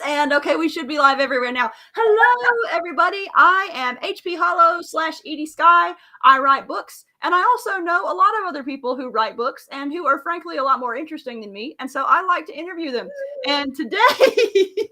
And okay, we should be live everywhere now. Hello, everybody. I am HP Holo / Edie Skye. I write books, and I also know a lot of other people who write books and who are frankly a lot more interesting than me. And so I like to interview them. And today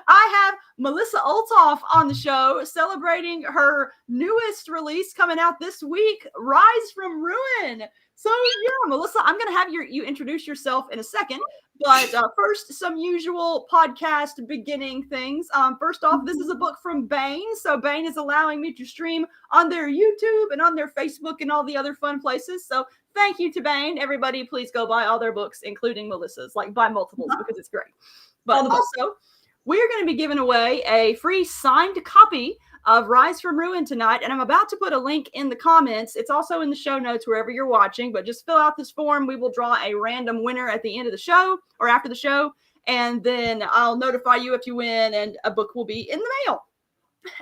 I have Melissa Olthoff on the show celebrating her newest release coming out this week, Rise from Ruin. So yeah, Melissa, I'm going to have you introduce yourself in a second. But first, some usual podcast beginning things. First off, this is a book from Baen. So Baen is allowing me to stream on their YouTube and on their Facebook and all the other fun places. So thank you to Baen. Everybody, please go buy all their books, including Melissa's. Like, buy multiples because it's great. But also, we're going to be giving away a free signed copy of Rise from Ruin tonight, and I'm about to put a link in the comments. It's also in the show notes wherever you're watching, but just fill out this form. We will draw a random winner at the end of the show or after the show, and then I'll notify you if you win, and a book will be in the mail.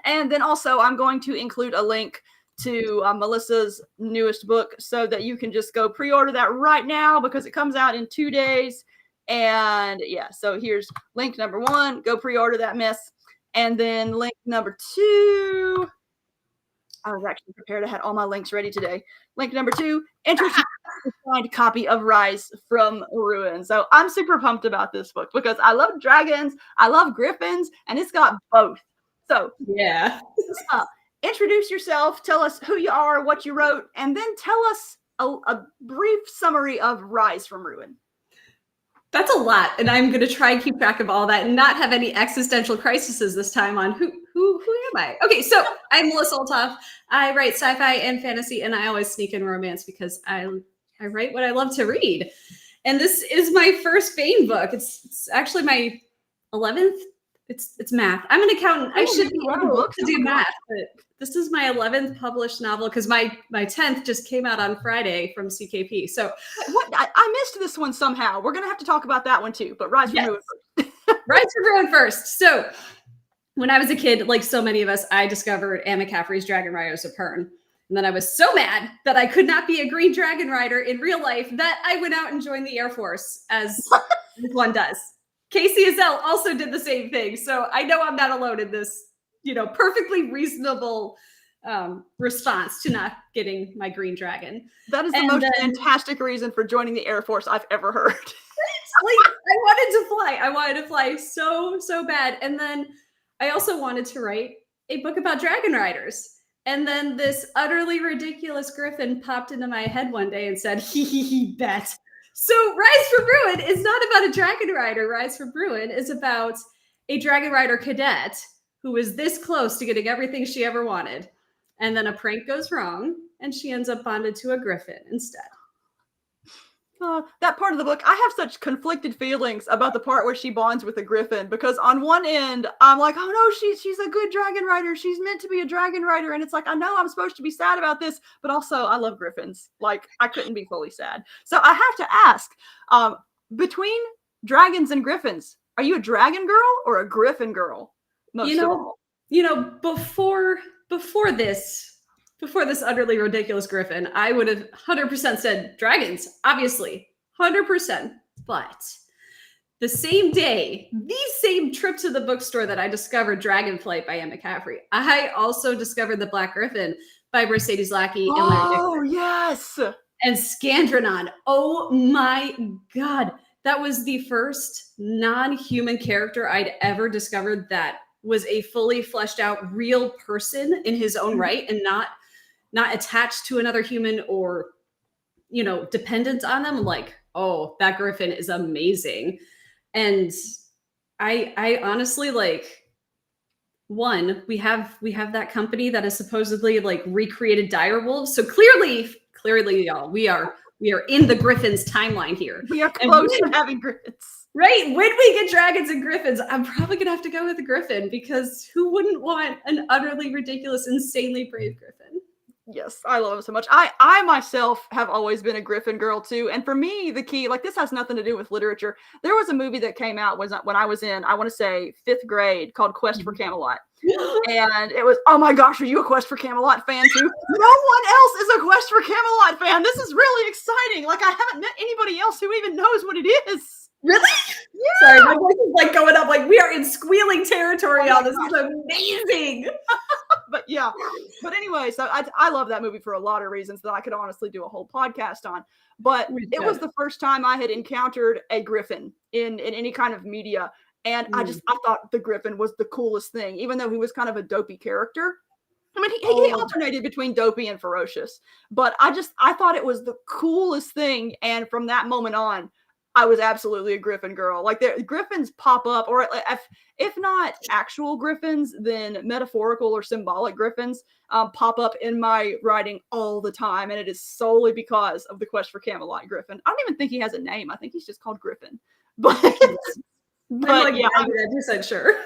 And then also I'm going to include a link to Melissa's newest book so that you can just go pre-order that right now because it comes out in 2 days. And yeah, so here's link number 1. Go pre-order that mess. And then link number 2, I was actually prepared. I had all my links ready today. Link number 2, enter a signed copy of Rise from Ruin. So I'm super pumped about this book because I love dragons, I love griffins, and it's got both. So yeah, introduce yourself, tell us who you are, what you wrote, and then tell us a brief summary of Rise from Ruin. That's a lot, and I'm going to try and keep track of all that and not have any existential crises this time on who am I? Okay, so I'm Melissa Olthoff. I write sci-fi and fantasy, and I always sneak in romance because I write what I love to read. And this is my first Baen book. It's actually my 11th. It's math. I'm an accountant. I should be able to do math, but this is my 11th published novel because my 10th just came out on Friday from CKP. So what I missed this one somehow. We're gonna have to talk about that one too. But Rise from Ruin first. Rise from Ruin first. So when I was a kid, like so many of us, I discovered Anne McCaffrey's Dragon Riders of Pern. And then I was so mad that I could not be a green dragon rider in real life that I went out and joined the Air Force, as one does. Casey Azell also did the same thing. So I know I'm not alone in this, perfectly reasonable response to not getting my green dragon. That is the most fantastic reason for joining the Air Force I've ever heard. I wanted to fly so bad. And then I also wanted to write a book about dragon riders. And then this utterly ridiculous griffin popped into my head one day and said, he bet. So Rise from Ruin is not about a dragon rider. Rise from Ruin is about a dragon rider cadet who is this close to getting everything she ever wanted. And then a prank goes wrong and she ends up bonded to a griffin instead. That part of the book, I have such conflicted feelings about the part where she bonds with a griffin, because on one end, I'm like, oh no, she's a good dragon rider. She's meant to be a dragon rider. And it's like, I know I'm supposed to be sad about this, but also I love griffins. Like, I couldn't be fully sad. So I have to ask, between dragons and griffins, are you a dragon girl or a griffin girl? Before this utterly ridiculous griffin, I would have 100% said dragons, obviously, 100%. But the same day, the same trip to the bookstore that I discovered Dragonflight by Anne McCaffrey, I also discovered The Black Griffin by Mercedes Lackey and Larry Dickson. Oh, yes! And Scandronon. Oh my God. That was the first non-human character I'd ever discovered that was a fully fleshed out real person in his own right and not attached to another human or, dependent on them. Like, oh, that griffin is amazing. And I honestly, we have that company that is supposedly recreated direwolves. So clearly y'all, we are in the griffins timeline here. We are close to having griffins. Right. When we get dragons and griffins, I'm probably going to have to go with a griffin, because who wouldn't want an utterly ridiculous, insanely brave griffin? Yes, I love him so much. I myself have always been a griffin girl too. And for me, the key, this has nothing to do with literature. There was a movie that came out when I was in, I want to say 5th grade, called Quest for Camelot. And it was, oh my gosh, are you a Quest for Camelot fan too? No one else is a Quest for Camelot fan. This is really exciting. I haven't met anybody else who even knows what it is. Really? Yeah. Sorry, my voice is going up like we are in squealing territory. Oh This is amazing. But yeah, but anyway, so I love that movie for a lot of reasons that I could honestly do a whole podcast on. But it was the first time I had encountered a griffin in any kind of media. And I thought the griffin was the coolest thing, even though he was kind of a dopey character. I mean, he alternated between dopey and ferocious, but I thought it was the coolest thing. And from that moment on, I was absolutely a griffin girl. Like griffins pop up, or if not actual griffins, then metaphorical or symbolic griffins pop up in my writing all the time. And it is solely because of the Quest for Camelot Griffin. I don't even think he has a name. I think he's just called Griffin. But like, yeah, I'm 100% sure.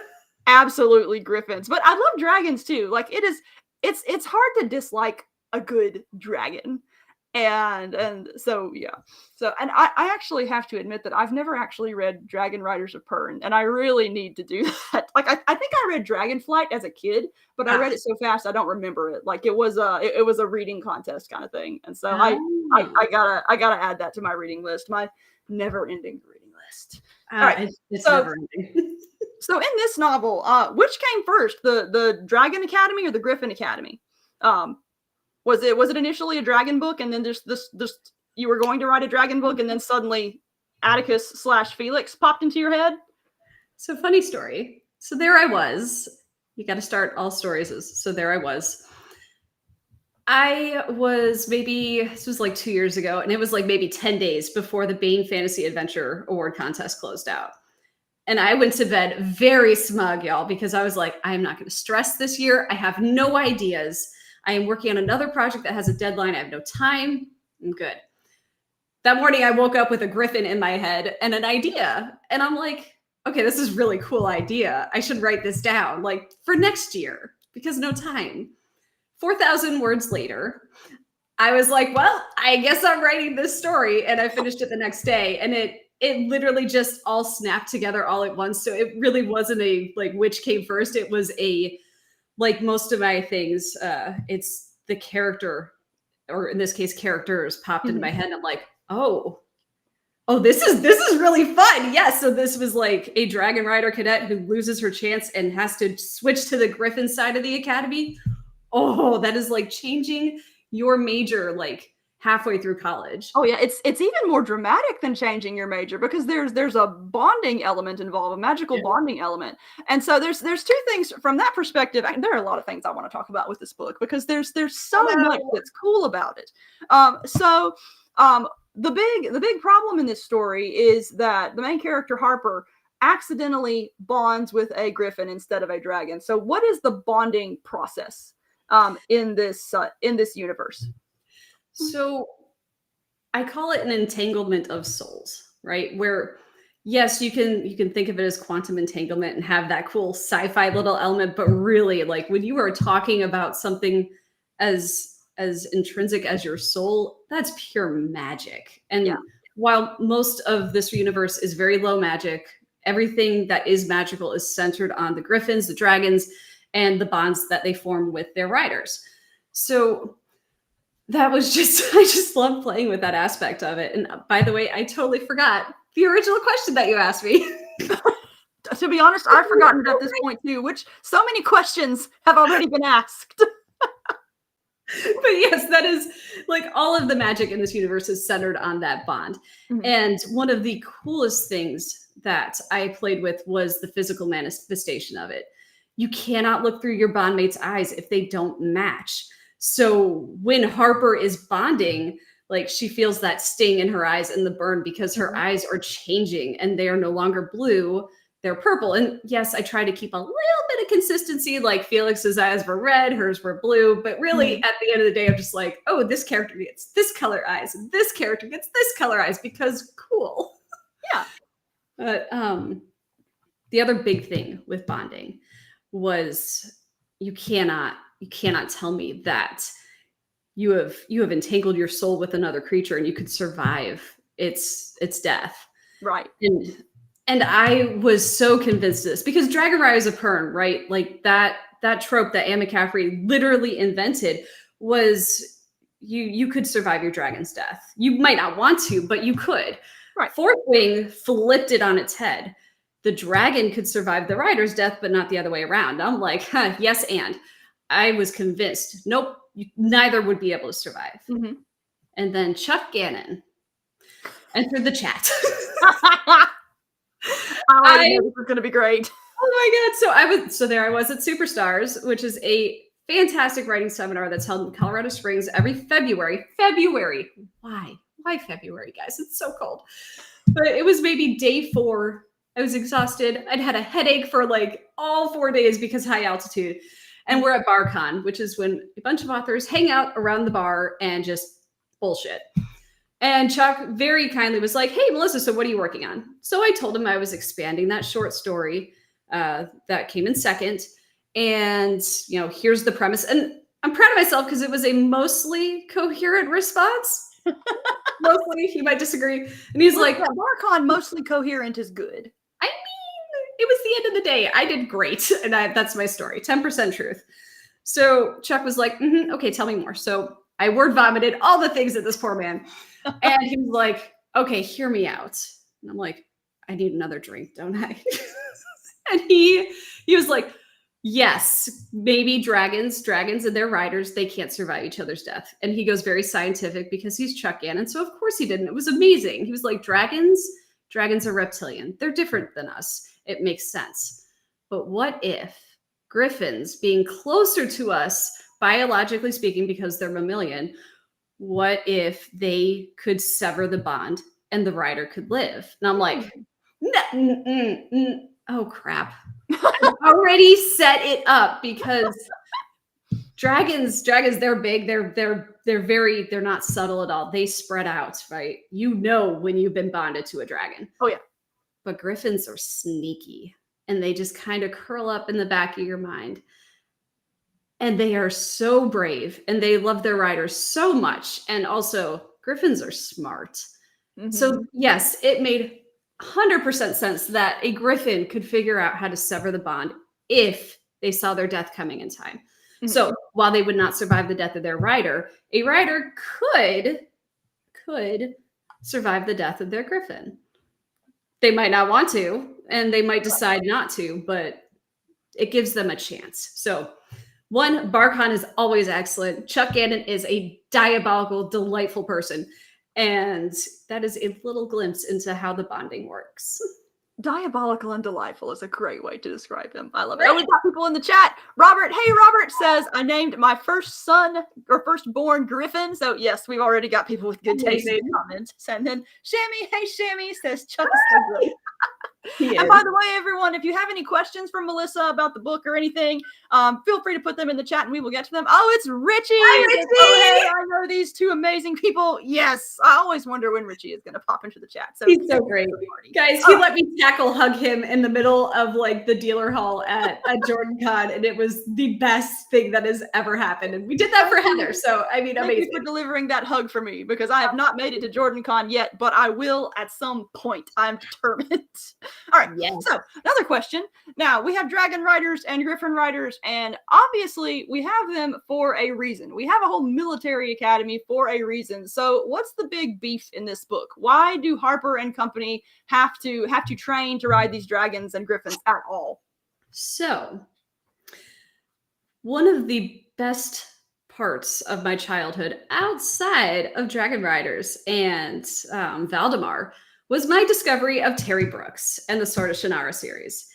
Absolutely griffins. But I love dragons too. Like it's hard to dislike a good dragon. And so yeah. So and I actually have to admit that I've never actually read Dragon Riders of Pern, and I really need to do that. Like I think I read Dragonflight as a kid, but I read it so fast I don't remember it. Like it was a reading contest kind of thing. And so I gotta add that to my reading list, my never-ending reading list. All right. It's never ending. So in this novel, which came first, the Dragon Academy or the Griffin Academy? Was it initially a dragon book, and then this you were going to write a dragon book, and then suddenly Atticus / Felix popped into your head? So funny story. So there I was. You got to start all stories. So there I was. I was this was like 2 years ago, and it was like maybe 10 days before the Baen Fantasy Adventure Award contest closed out. And I went to bed very smug, y'all, because I was like, I am not going to stress this year. I have no ideas. I am working on another project that has a deadline. I have no time. I'm good. That morning, I woke up with a griffin in my head and an idea. And I'm like, okay, this is a really cool idea. I should write this down, like, for next year, because no time. 4,000 words later, I was like, well, I guess I'm writing this story. And I finished it the next day. And it literally just all snapped together all at once. So it really wasn't a, like, which came first. It was a, like most of my things, it's the character, or in this case, characters popped into my head. And I'm like, oh, this is really fun. Yes. So this was like a dragon rider cadet who loses her chance and has to switch to the griffin side of the academy. Oh, that is like changing your major, like halfway through college. Oh yeah, it's even more dramatic than changing your major, because there's a bonding element involved, a magical bonding element. And so there's two things from that perspective. There are a lot of things I want to talk about with this book, because there's so much that's cool about it. The big problem in this story is that the main character Harper accidentally bonds with a griffin instead of a dragon. So what is the bonding process in this universe? So I call it an entanglement of souls, right? Where, yes, you can think of it as quantum entanglement and have that cool sci-fi little element, but really, like, when you are talking about something as intrinsic as your soul, that's pure magic. And while most of this universe is very low magic, everything that is magical is centered on the griffins, the dragons, and the bonds that they form with their riders. So that was I just love playing with that aspect of it. And by the way, I totally forgot the original question that you asked me. To be honest, I've forgotten it at this point too, which so many questions have already been asked. But yes, that is, like, all of the magic in this universe is centered on that bond. Mm-hmm. And one of the coolest things that I played with was the physical manifestation of it. You cannot look through your bondmate's eyes if they don't match. So when Harper is bonding, like, she feels that sting in her eyes and the burn because her eyes are changing and they are no longer blue, they're purple. And yes, I try to keep a little bit of consistency, like Felix's eyes were red, hers were blue. But really, at the end of the day, I'm just like, oh, this character gets this color eyes and this character gets this color eyes, because cool. Yeah. But the other big thing with bonding was you cannot tell me that you have entangled your soul with another creature and you could survive its death. Right. And I was so convinced of this, because Dragon Riders of Pern, right? Like that trope that Anne McCaffrey literally invented was you could survive your dragon's death. You might not want to, but you could. Right. Fourth Wing flipped it on its head. the dragon could survive the rider's death, but not the other way around. I'm like, huh, yes, and I was convinced, nope, neither would be able to survive. Mm-hmm. And then Chuck Gannon entered the chat. I already know this is going to be great. Oh my God. So there I was at Superstars, which is a fantastic writing seminar that's held in Colorado Springs every February. Why? Why February, guys? It's so cold. But it was maybe day 4. I was exhausted. I'd had a headache for like all 4 days because high altitude. And we're at BarCon, which is when a bunch of authors hang out around the bar and just bullshit. And Chuck very kindly was like, hey, Melissa, so what are you working on? So I told him I was expanding that short story that came in second. And, here's the premise. And I'm proud of myself because it was a mostly coherent response. Mostly, he might disagree. And he's like, BarCon mostly coherent is good. I mean, it was the end of the day. I did great. And that's my story. 10% truth. So Chuck was like, okay, tell me more. So I word vomited all the things at this poor man. And he was like, okay, hear me out. And I'm like, I need another drink, don't I? And he was like, yes, maybe dragons and their riders, they can't survive each other's death. And he goes very scientific because he's Chuck Gannon. So of course he didn't. It was amazing. He was like, dragons are reptilian. They're different than us. It makes sense. But what if griffins, being closer to us, biologically speaking, because they're mammalian, what if they could sever the bond and the rider could live? And I'm like, oh crap. I've already set it up because dragons, they're big. They're not subtle at all. They spread out, right? When you've been bonded to a dragon. Oh yeah. But griffins are sneaky and they just kind of curl up in the back of your mind. And they are so brave and they love their riders so much. And also griffins are smart. Mm-hmm. So yes, it made 100% sense that a griffin could figure out how to sever the bond if they saw their death coming in time. Mm-hmm. So while they would not survive the death of their rider, a rider could survive the death of their griffin. They might not want to, and they might decide not to, but it gives them a chance. So one, BarCon is always excellent. Chuck Gannon is a diabolical, delightful person. And that is a little glimpse into how the bonding works. Diabolical and delightful is a great way to describe him. I love it. Oh, we've got people in the chat. Robert says, I named my firstborn Griffin. So yes, we've already got people with good taste in comments. And then Shammy says, Chuck is so good. And by the way, everyone, if you have any questions for Melissa about the book or anything, feel free to put them in the chat and we will get to them. Oh, it's Richie. Hi, Richie. Oh, hey, I know these two amazing people. Yes. I always wonder when Richie is going to pop into the chat. So he's so great. Guys, he let me hug him in the middle of like the dealer hall at Jordan Con, and it was the best thing that has ever happened. And we did that for Heather. So I mean, amazing. Thank you for delivering that hug for me because I have not made it to Jordan Con yet, but I will at some point. I'm determined. All right. Yes. So another question. Now we have dragon riders and griffin riders, and obviously we have them for a reason. We have a whole military academy for a reason. So what's the big beef in this book? Why do Harper and company have to train to ride these dragons and griffins at all? So one of the best parts of my childhood outside of dragon riders and Valdemar was my discovery of Terry Brooks and the Sword of Shannara series.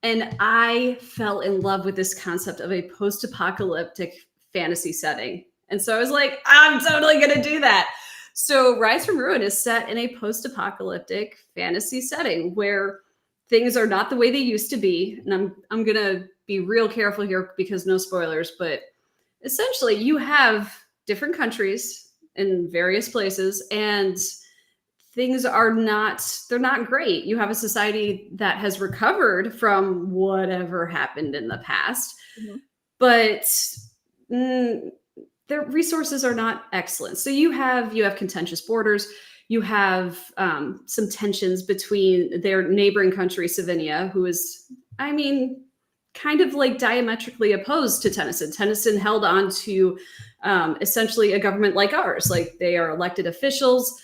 And I fell in love with this concept of a post-apocalyptic fantasy setting. And so I was like, I'm totally going to do that. So Rise from Ruin is set in a post-apocalyptic fantasy setting where things are not the way they used to be. And I'm going to be real careful here because no spoilers, but essentially you have different countries in various places and things are they're not great. You have a society that has recovered from whatever happened in the past, but their resources are not excellent. So you have contentious borders. You have some tensions between their neighboring country, Savinia, who is, kind of like diametrically opposed to Tennyson. Tennyson held on to essentially a government like ours. Like they are elected officials.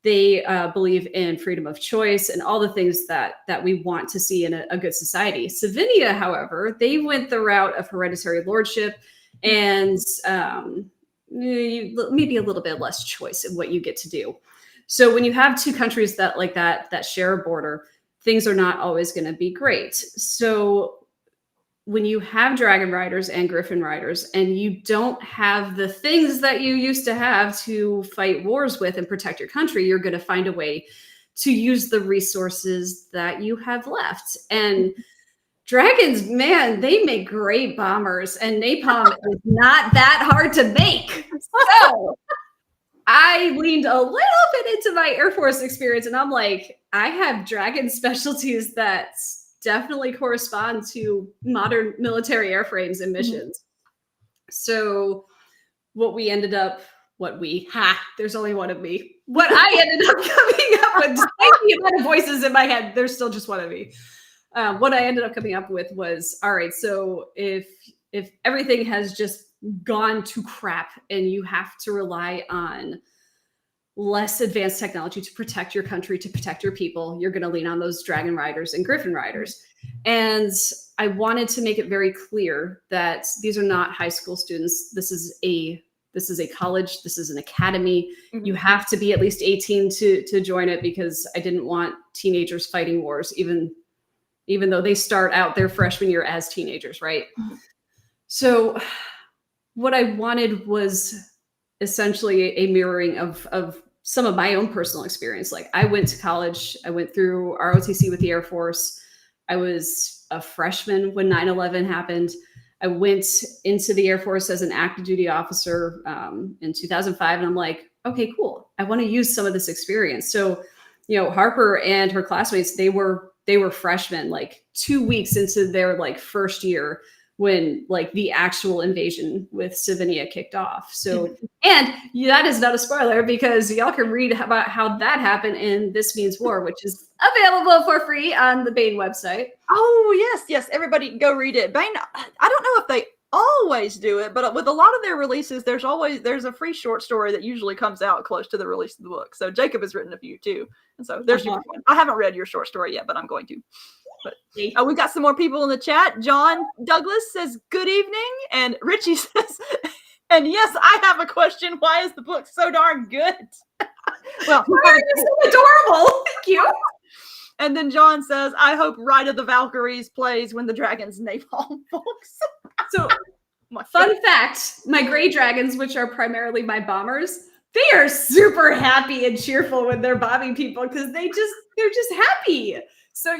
They believe in freedom of choice and all the things that we want to see in a good society. Savinia, however, they went the route of hereditary lordship and maybe a little bit less choice in what you get to do. So when you have two countries that share a border, things are not always going to be great. So when you have dragon riders and griffin riders and you don't have the things that you used to have to fight wars with and protect your country, you're going to find a way to use the resources that you have left. And dragons, man, they make great bombers, and napalm is not that hard to make. So I leaned a little bit into my Air Force experience, and I'm like, I have dragon specialties that definitely correspond to modern military airframes and missions. So what we ended up, there's only one of me. What I ended up coming up with, despite the amount of voices in my head, there's still just one of me. What I ended up coming up with was, all right, so if everything has just gone to crap and you have to rely on less advanced technology to protect your country, to protect your people, you're going to lean on those dragon riders and griffin riders. And I wanted to make it very clear that these are not high school students. This is a college. This is an academy. You have to be at least 18 to join it, because I didn't want teenagers fighting wars, even though they start out their freshman year as teenagers, right? So what I wanted was essentially a mirroring of some of my own personal experience. Like, I went to college, I went through ROTC with the Air Force. I was a freshman when 9/11 happened. I went into the Air Force as an active duty officer in 2005. And I'm like, okay, cool. I want to use some of this experience. So, Harper and her classmates, they were freshmen, like 2 weeks into their first year when the actual invasion with Savinia kicked off. So, and that is not a spoiler, because y'all can read about how that happened in This Means War, which is available for free on the Bain website. Oh, yes. Everybody go read it. Bain, I don't know if they always do it, but with a lot of their releases, there's a free short story that usually comes out close to the release of the book. So Jacob has written a few too. And so there's super fun. I haven't read your short story yet, but I'm going to. But we got some more people in the chat. John Douglas says, good evening. And Richie says, and yes, I have a question. Why is the book so darn good? Well, you're so adorable. Thank you. And then John says, I hope Ride of the Valkyries plays when the dragons napalm folks. So fun fact, my gray dragons, which are primarily my bombers, they are super happy and cheerful when they're bombing people, because they're just happy. So,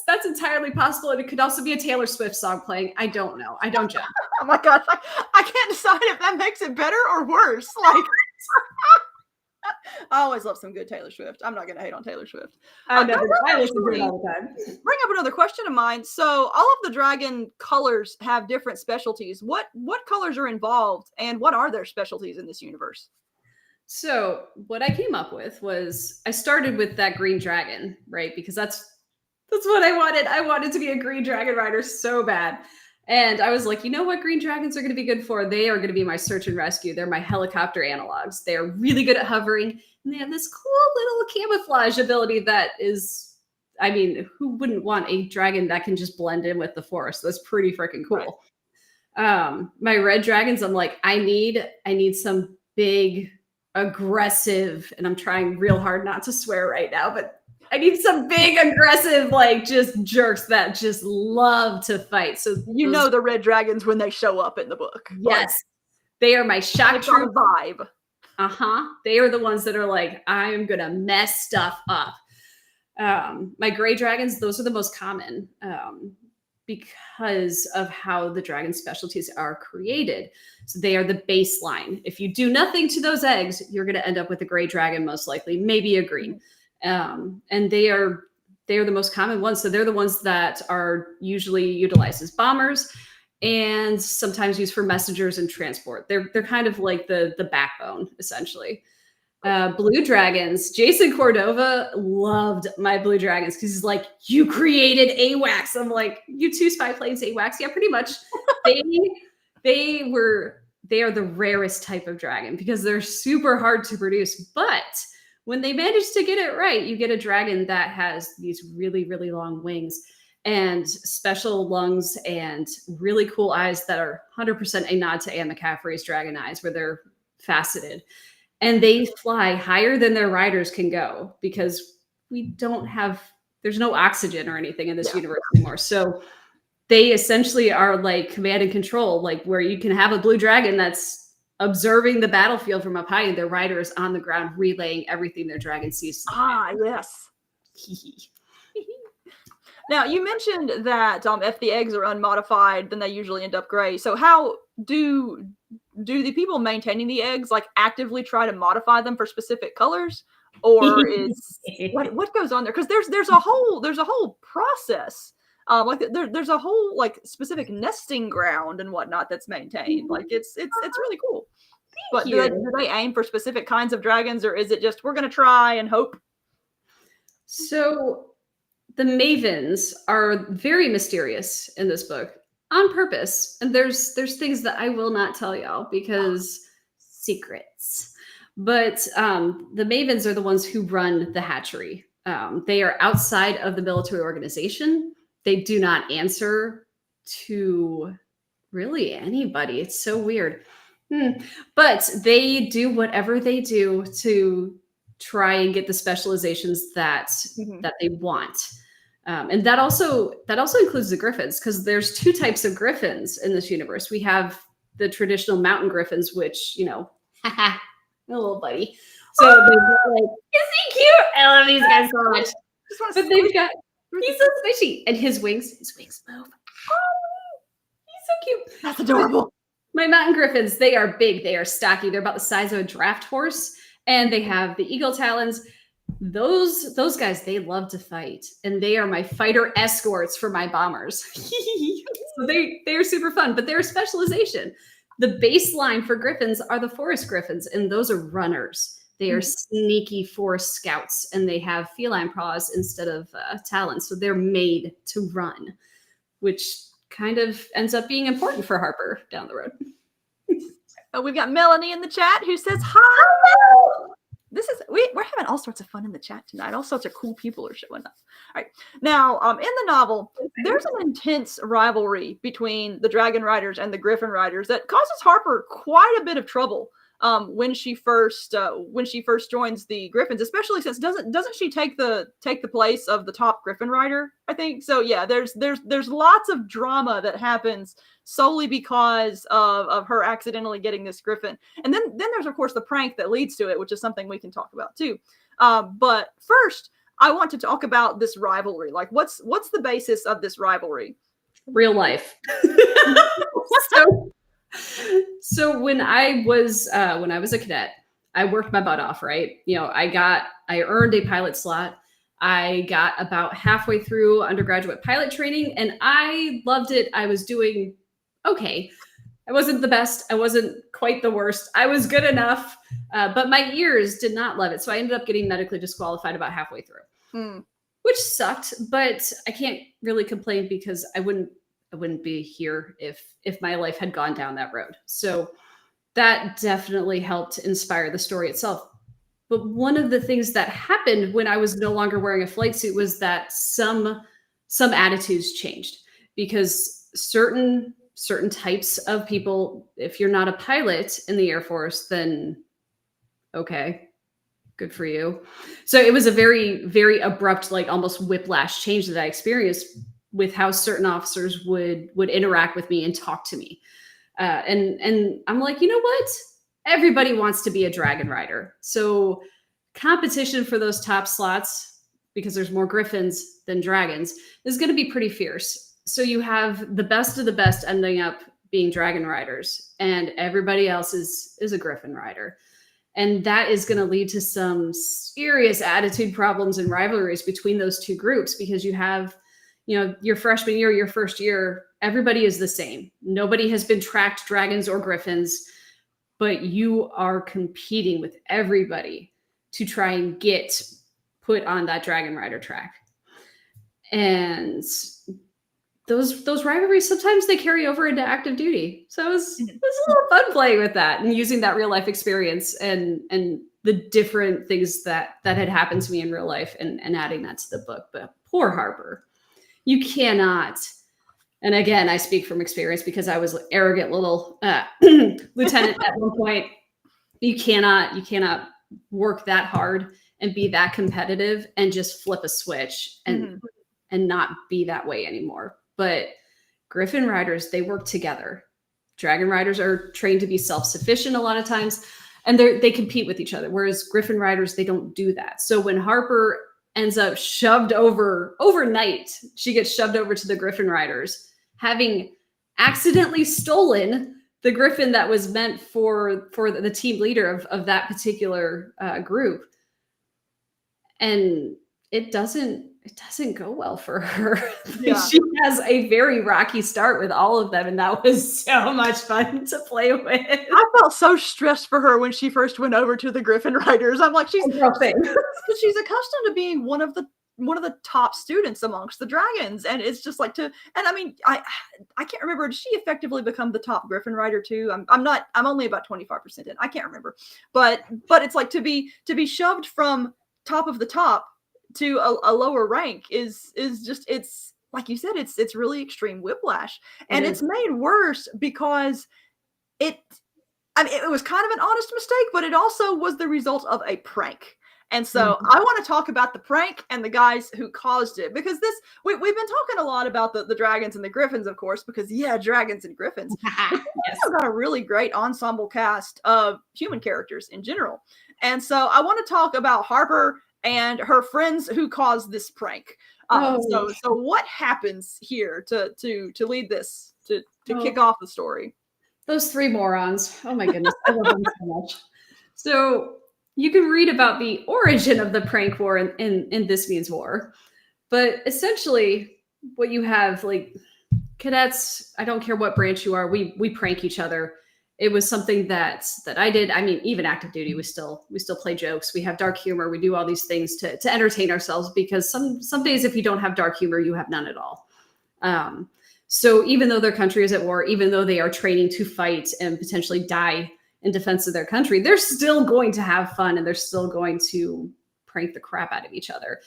that's entirely possible. And it could also be a Taylor Swift song playing. I don't know. I don't judge. Oh my gosh. I can't decide if that makes it better or worse. I always love some good Taylor Swift. I'm not going to hate on Taylor Swift. I listen to it all the time. Bring up another question of mine. So all of the dragon colors have different specialties. What colors are involved, and what are their specialties in this universe? So what I came up with was, I started with that green dragon, right? Because that's what I wanted. I wanted to be a green dragon rider so bad. And I was like, you know what green dragons are going to be good for? They are going to be my search and rescue. They're my helicopter analogs. They are really good at hovering. And they have this cool little camouflage ability that is, I mean, who wouldn't want a dragon that can just blend in with the forest? That's pretty freaking cool. Right. My red dragons, I'm like, I need some big, aggressive, and I'm trying real hard not to swear right now, but I need some big, aggressive, just jerks that just love to fight. So the red dragons when they show up in the book. Yes. They are my shock troop vibe. They are the ones that are like, I am going to mess stuff up. My gray dragons, those are the most common because of how the dragon specialties are created. So they are the baseline. If you do nothing to those eggs, you're going to end up with a gray dragon, most likely, maybe a green. And they are the most common ones. So they're the ones that are usually utilized as bombers and sometimes used for messengers and transport. They're kind of like the backbone, essentially. Blue dragons. Jason Cordova loved my blue dragons because he's like, you created AWACS. I'm like, you two spy planes AWACS? Yeah, pretty much. They are the rarest type of dragon because they're super hard to produce. But when they manage to get it right, you get a dragon that has these really, really long wings and special lungs and really cool eyes that are 100% a nod to Anne McCaffrey's dragon eyes, where they're faceted. And they fly higher than their riders can go because there's no oxygen or anything in this universe anymore. So they essentially are like command and control, like where you can have a blue dragon that's observing the battlefield from up high and their rider is on the ground relaying everything their dragon sees. Yes. Now, you mentioned that if the eggs are unmodified, then they usually end up gray. So how do the people maintaining the eggs like actively try to modify them for specific colors? Or is what goes on there? Because there's a whole process. Like there's a whole like specific nesting ground and whatnot that's maintained. Like it's really cool. But do they aim for specific kinds of dragons, or is it just we're gonna try and hope? So the mavens are very mysterious in this book on purpose, and there's things that I will not tell y'all because secrets. But the mavens are the ones who run the hatchery. They are outside of the military organization. They do not answer to really anybody. It's so weird. But they do whatever they do to try and get the specializations that they want. And that also includes the griffins, because there's two types of griffins in this universe. We have the traditional mountain griffins, which, a little buddy. So they're like, is he cute? I love these guys so much. But he's so squishy, and his wings move. Oh, he's so cute. That's adorable. My mountain griffins, they are big. They are stocky. They're about the size of a draft horse, and they have the eagle talons. Those guys, they love to fight, and they are my fighter escorts for my bombers. So they are super fun, but they're a specialization. The baseline for griffins are the forest griffins, and those are runners. They are sneaky forest scouts, and they have feline paws instead of talons. So they're made to run, which kind of ends up being important for Harper down the road. We've got Melanie in the chat who says, hi. We're having all sorts of fun in the chat tonight. All sorts of cool people are showing up. All right. Now, in the novel, there's an intense rivalry between the Dragon Riders and the Griffin Riders that causes Harper quite a bit of trouble when she first joins the Griffins, especially since doesn't she take the place of the top Griffin Rider, I think. So yeah, there's lots of drama that happens solely because of her accidentally getting this Griffin. And then there's of course the prank that leads to it, which is something we can talk about too. But first, I want to talk about this rivalry. Like what's the basis of this rivalry? Real life. So when I was a cadet, I worked my butt off, right? I earned a pilot slot. I got about halfway through undergraduate pilot training, and I loved it. I was doing okay. I wasn't the best. I wasn't quite the worst. I was good enough, but my ears did not love it. So I ended up getting medically disqualified about halfway through, which sucked, but I can't really complain because I wouldn't be here if my life had gone down that road. So that definitely helped inspire the story itself. But one of the things that happened when I was no longer wearing a flight suit was that some attitudes changed, because certain types of people, if you're not a pilot in the Air Force, then okay, good for you. So it was a very, very abrupt, like almost whiplash change that I experienced with how certain officers would interact with me and talk to me. And I'm like, you know what? Everybody wants to be a dragon rider. So competition for those top slots, because there's more griffins than dragons, is going to be pretty fierce. So you have the best of the best ending up being dragon riders, and everybody else is a griffin rider. And that is going to lead to some serious attitude problems and rivalries between those two groups, because you have, your freshman year, your first year, everybody is the same. Nobody has been tracked dragons or griffins, but you are competing with everybody to try and get put on that dragon rider track. And those rivalries, sometimes they carry over into active duty. So it was a little fun playing with that and using that real life experience and the different things that had happened to me in real life and adding that to the book. But poor Harper, you cannot. And again, I speak from experience because I was an arrogant little lieutenant at one point. You cannot work that hard and be that competitive and just flip a switch and not be that way anymore. But Griffin riders, they work together. Dragon riders are trained to be self-sufficient a lot of times, and they compete with each other. Whereas Griffin riders, they don't do that. So when Harper ends up shoved over overnight, she gets shoved over to the Griffin riders, having accidentally stolen the Griffin that was meant for the team leader of that particular group. And it doesn't go well for her. Yeah. She has a very rocky start with all of them, and that was so much fun to play with. I felt so stressed for her when she first went over to the Griffin riders. I'm like, she's accustomed to being one of the top students amongst the dragons, and it's just like I can't remember, did she effectively become the top Griffin rider too? I'm only about 25% in. I can't remember, but it's like to be shoved from top of the top to a lower rank is just, it's like you said, it's really extreme whiplash, and it's made worse because it was kind of an honest mistake, but it also was the result of a prank. And so I want to talk about the prank and the guys who caused it, because we've been talking a lot about the dragons and the griffins, of course, because dragons and griffins. We've also got a really great ensemble cast of human characters in general. And so I want to talk about Harper and her friends who caused this prank. So what happens here to lead this, to kick off the story? Those three morons. Oh my goodness. I love them so much. So you can read about the origin of the prank war in This Means War. But essentially what you have, like, cadets, I don't care what branch you are, we prank each other. It was something that I did. I mean, even active duty, we still play jokes. We have dark humor. We do all these things to entertain ourselves, because some days if you don't have dark humor, you have none at all. So even though their country is at war, even though they are training to fight and potentially die in defense of their country, they're still going to have fun, and they're still going to prank the crap out of each other.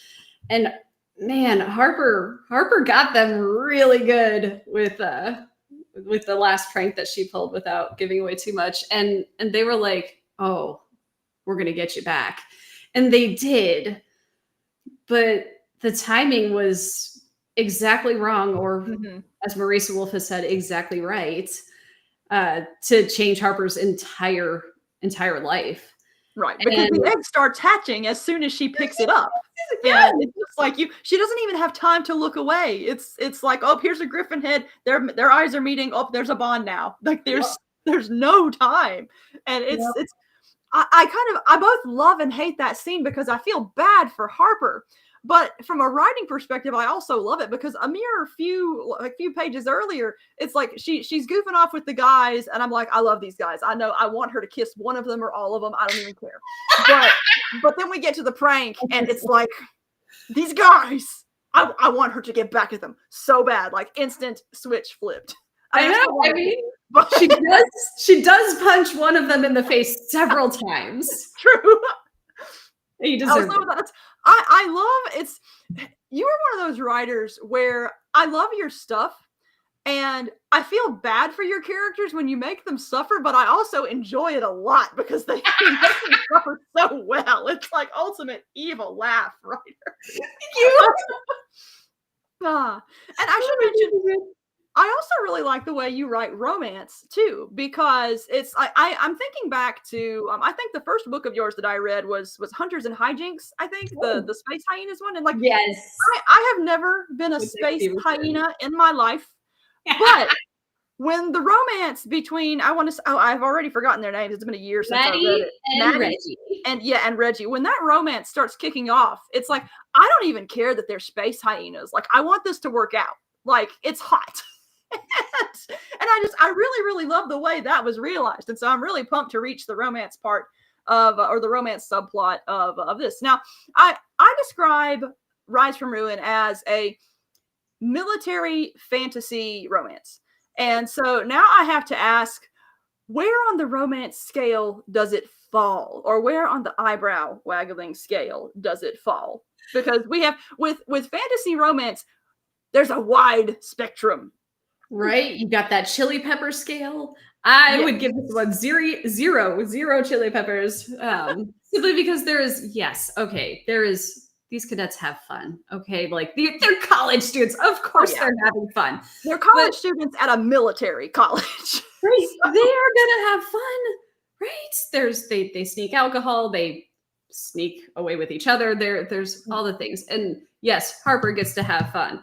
And man, Harper got them really good with the last prank that she pulled without giving away too much. And they were like, oh, we're going to get you back. And they did. But the timing was exactly wrong, or as Marisa Wolf has said, exactly right, to change Harper's entire life. Right, because the egg starts hatching as soon as she picks it up. And it's just like she doesn't even have time to look away. It's like, oh, here's a griffin head. Their eyes are meeting. Oh, there's a bond now. Like there's no time. And I both love and hate that scene, because I feel bad for Harper. But from a writing perspective, I also love it, because a mere few pages earlier, it's like she's goofing off with the guys, and I'm like, I love these guys. I know I want her to kiss one of them or all of them. I don't even care. But then we get to the prank, and it's like, these guys, I want her to get back at them so bad, like instant switch flipped. I know. I mean, she does punch one of them in the face several times. True. You deserve it. I love you are one of those writers where I love your stuff, and I feel bad for your characters when you make them suffer, but I also enjoy it a lot because they make them suffer so well. It's like ultimate evil laugh writer. And I should mention, I also really like the way you write romance too, because it's I'm thinking back to I think the first book of yours that I read was Hunters and Hijinks. I think the space hyenas one, and like, yes, I have never been a space hyena in my life, but when the romance between I've already forgotten their names. It's been a year since I read it. And Reggie. And Reggie. When that romance starts kicking off, it's like, I don't even care that they're space hyenas. Like, I want this to work out. Like, it's hot. And I really, really love the way that was realized. And so I'm really pumped to reach the romance part of, or the romance subplot of this. Now, I describe Rise from Ruin as a military fantasy romance. And so now I have to ask, where on the romance scale does it fall, or where on the eyebrow waggling scale does it fall? Because we have with fantasy romance, there's a wide spectrum. Right? You got that chili pepper scale. I would give this one zero chili peppers. Simply because these cadets have fun. Okay, like they're college students. Of course they're having fun. They're college students at a military college. Right. So. They are gonna have fun, right? They sneak alcohol, they sneak away with each other. There's all the things. And yes, Harper gets to have fun.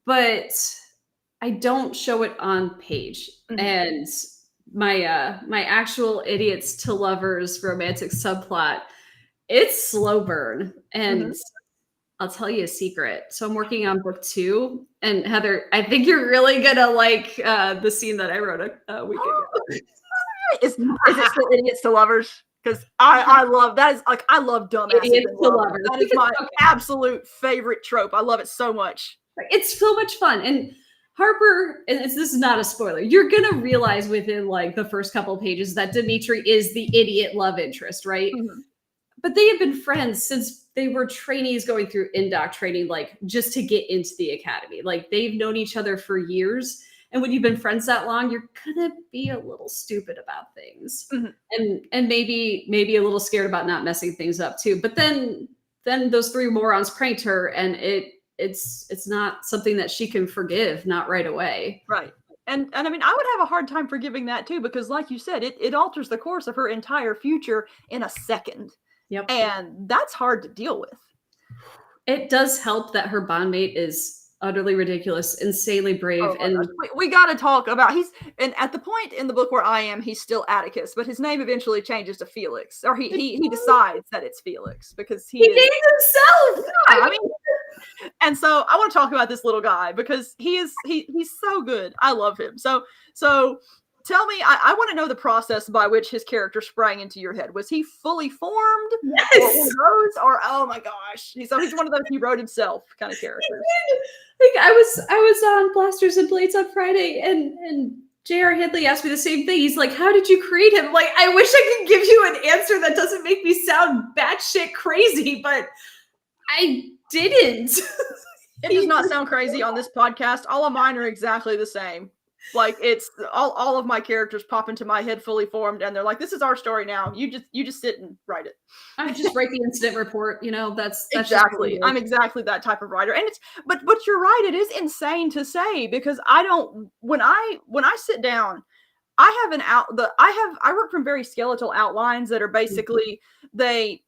But I don't show it on page. And my actual idiots to lovers romantic subplot, it's slow burn. And I'll tell you a secret. So I'm working on book 2, and Heather, I think you're really gonna like the scene that I wrote a week ago. Is it still idiots to lovers? Because I love that. Is like I love dumbasses idiots to lovers. That is my absolute favorite trope. I love it so much. It's so much fun. And Harper, and this is not a spoiler, you're gonna realize within like the first couple of pages that Dimitri is the idiot love interest, right? But they have been friends since they were trainees going through indoc training, like just to get into the academy. Like they've known each other for years. And when you've been friends that long, you're gonna be a little stupid about things, and maybe a little scared about not messing things up too. But then those 3 morons pranked her, and it's not something that she can forgive, not right away. Right. And I mean, I would have a hard time forgiving that too, because like you said, it alters the course of her entire future in a second. Yep. And that's hard to deal with. It does help that her bondmate is utterly ridiculous, insanely brave. And we got to talk about and at the point in the book where I am, he's still Atticus, but his name eventually changes to Felix, or he decides that it's Felix because he named himself. I mean, and so I want to talk about this little guy because he's so good. I love him. So tell me, I want to know the process by which his character sprang into your head. Was he fully formed? Yes. Or oh my gosh, he's one of those he wrote himself kind of characters. I was on Blasters and Blades on Friday, and J.R. Hidley asked me the same thing. He's like, "How did you create him?" Like, I wish I could give you an answer that doesn't make me sound batshit crazy, but I didn't. It does not sound crazy on this podcast. All of mine are exactly the same. Like it's all of my characters pop into my head fully formed, and they're like, "This is our story now. You just sit and write it." I just write the incident report. That's exactly. I'm exactly that type of writer, and but you're right. It is insane to say because I don't. When I sit down, I work from very skeletal outlines that are basically they